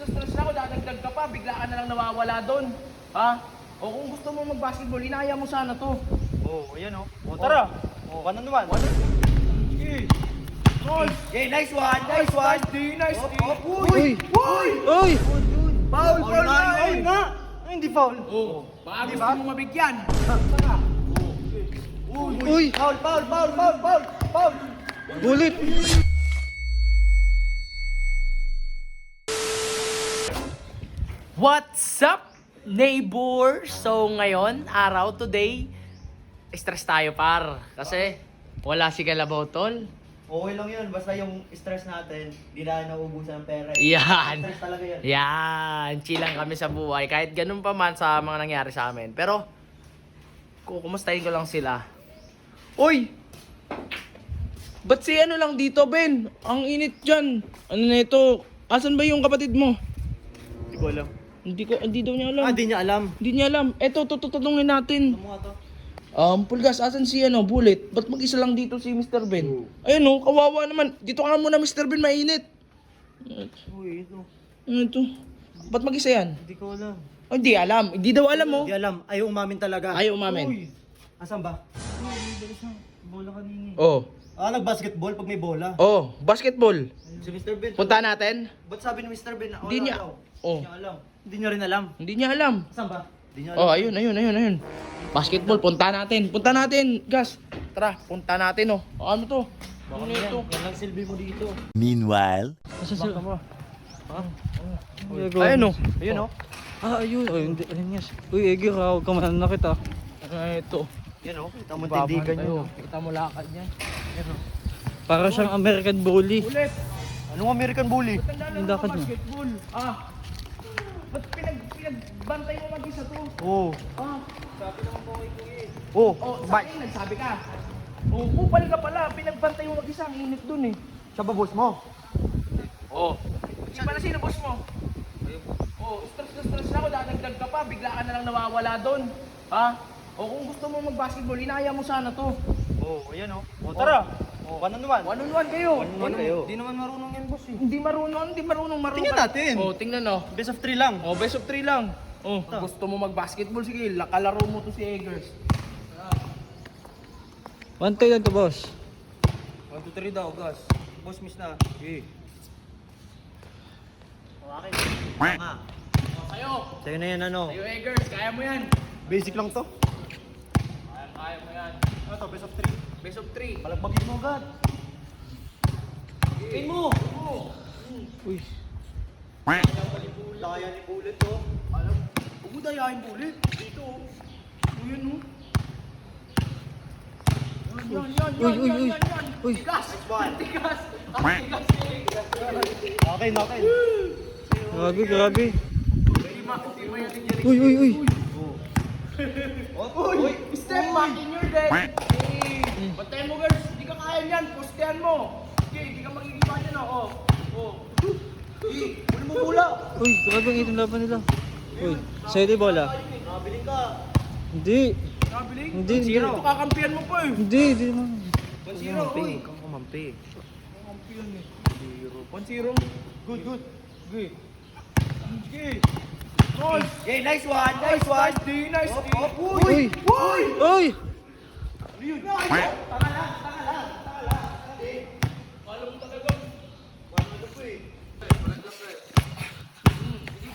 stress na ako, dadagdag ka pa, bigla ka na lang nawawala doon. Ha? O kung gusto mo mag-basketball, inaya mo sana to. Ayan o. Tara. One on one. Nice! Okay, nice one. Nice one. Nice D! Uy! Uy! Foul! Foul na Ayun nga. Ay, hindi foul. Oh, baka gusto mo mabigyan. Uy! Foul. Bullet! What's up, neighbor? So ngayon, today, stress tayo par. Kasi wala si Kalabaw tol. Okay lang yun. Basta yung stress natin, di na nauubusan ng pera. Yan. Stress talaga yan. Yan. Chill lang kami sa buhay. Kahit ganun pa man sa mga nangyari sa amin. Pero, kumustahin ko lang sila. Uy! Ba't si ano lang dito, Ben? Ang init dyan. Ano na ito? Asan ba yung kapatid mo? Hindi ko alam. Hindi daw niya alam. Di niya alam. Hindi niya alam. Eto, tututulungin natin. Ano nga to? Pulgas, asan si Bullet? Ba't mag-isa lang dito si Mr. Ben? Ayun kawawa naman. Dito ka muna Mr. Ben, mainit. Uy, ito. Ano ito? Ba't mag-isa yan? Hindi ko alam. Oh, hindi alam. Hindi daw alam mo. Hindi alam. Ayaw umamin talaga. Ayaw umamin. Uy. Asan ba? Bola kanina. Oh. Nag-basketball pag may bola. Oh, basketball. Si Mr. Ben. Punta natin. Ba't sabi ni Mr. Ben na Hindi niya. Oh. Hindi niya alam. Hindi niya rin alam. Hindi niya alam. Saan ba? Hindi niya alam. Oh, ayun. Basketball, punta natin. Punta natin, Gas. Tara, punta natin Ano to? Baka Ano yan. ito? Yan lang silbi mo dito. Meanwhile, Asa sila? Ayun Ayun oh. Ayun. Oh, hindi. Ayun yes. Uy, Egir, huwag ka mananakit ah. Ano ito? Yan oh. Kita mo tindigan nyo. Kita mo lakad niya. Para siyang American Bully. Ulit. Anong American Bully? Tanda Yung na lakad ako niya. basketball. Ba't pinagbantay mo mag-isa to? Oo. Sabi naman po kay Kuya Oh. sa akin, nagsabi ka. Kupal ka pala. Pinagbantay mo mag-isa. Ang init dun Siya ba boss mo? Hindi pala sino boss mo? Stress na ako. Dadagdag ka pa. Bigla ka na lang nawawala dun. O kung gusto mo mag-basketball, inaya mo sana to. Ayan oh. Tara. One on one. One on one kayo. One kayo. Di naman marunong yan boss eh. Hindi marunong. Tingnan natin. Tingnan Best of 3 lang. Best of 3 lang. Kung gusto mo mag-basketball, sige, kalaro mo to si Eggers. 1 lang to, boss. 1, 2, 3 daw, gas. Boss miss na. Okay. Okay. Nga. Kayo. Sa'yo na yan ano. Kayo Eggers, kaya mo yan. Basic lang to. Kaya mo yan. Ano to? Best of 3. Best of 3. Palagbagin mo agad. Gain mo. Uy. Daya ni Bullet to. Alam, huwag mo dayahin ulit. Dito. Ayan Uy. Uy. Tigas. Tigas. Okay. Grabe. Uy. Uy. Step back in your deck. Bantay mo girls. Hindi ka kaya yan. Postehan mo. Okay, hindi ka magigiba dyan Huli mo bola. Uy, grabe ang itong laban nila. Uy, sa'yo di bola. Nabiling ka. Hindi. Nabiling? Hindi. Ito kakampihan mo pa Hindi naman. 1-0. Uy. Kang kumampi. Kakampihan 1-0. Good. Okay. Nice. Okay, nice one. Nice D. Uy. Uy.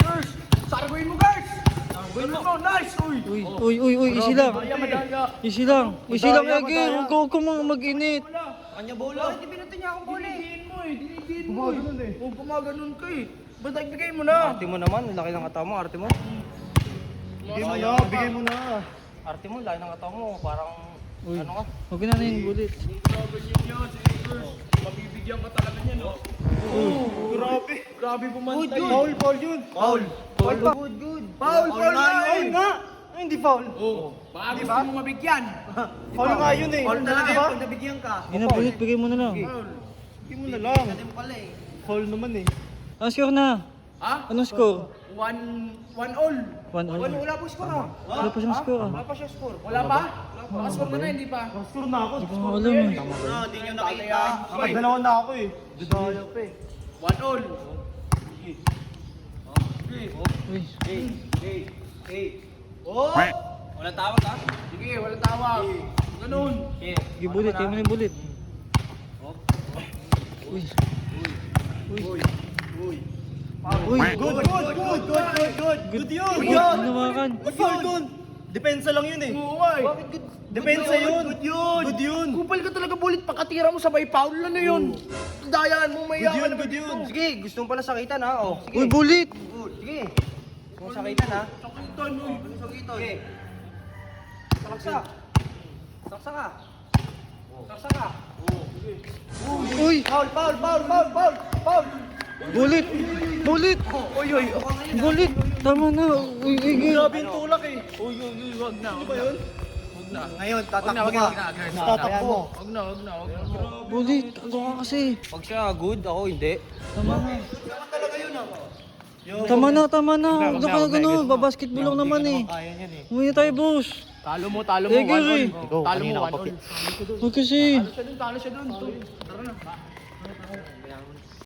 Girls, sarguin mo girls. Sarguin mo, nice. Uy, easy lang. Madaya. Easy lang, Egir. Huwag ka mag-init. Kanya bola. Bakit ibinati niya akong bola Dinidiin mo Gumaganon ka Ba't nagbigay mo na? Arte mo naman, laki ng katawa mo, arte mo. Bigay mo na. Arte mo, laki ng katawa mo, parang Uy. ano ka? Huwag na yung bullet. Grabe yun si Eggers. Mabibigyan ka talaga niya, no? Grabe. Grabe bumantay. Foul yun. Foul. Good. Foul Foul nga. Ay, hindi foul. Baka gusto mo mabigyan. Foul nga yun eh. Foul talaga Diba? yun, nabigyan ka. Hindi na bullet, bigay mo na lang. Hindi mo na lang. Foul naman eh. Anong score na? Ha? Anong score? 1-all. 1-1. Wala pa score ha? Wala pa siyang score ah. Wala pa siya score. Wala pa? Nakascore ka na, hindi pa. Score na ako. Hindi ko alam eh. Hindi nyo nakita. Dalawa na ako eh. Dalawa pa eh. 1-all. Uy. Oh! Walang tawag ha? Sige, walang tawag. Ganun. Sige, bulit. Kayo mo na yung bulit. Uy. Uy. Uy. Good yun! Uy, hinawakan. Good foul dun! Depensa lang yun eh. Oo nga eh. Depensa yun! Good yun! Kupal ka talaga bulit, pakatira mo sabay foul na yun. Dayaan mo, may Good yun! Sige, gusto mo pala sakitan ha? Oh, Uy, bulit. sige. Gusto mo sakitan ha? Sige. Saksak! Saksak ka! Saksak ka! Uy. Foul! Bulit. Bulit. Oy, Bulit. Tama na. Uy, Iggy. Grabe yung tulak eh. Uy, wag na. Ano ba yun? Ngayon, tatakbo Wag ka. na. Tatakbo. Wag na. Bulit. Ako ka kasi. Pag siya good, ako hindi. Tama na. Tama na. Huwag na kayo gano'n. Babasketball lang naman eh. Kaya niyan eh. Umuwi na tayo, boss. Talo mo, 1 Eh, all. Gary. Talo mo, 1 all. Huwag kasi. Talo siya dun. Tara na.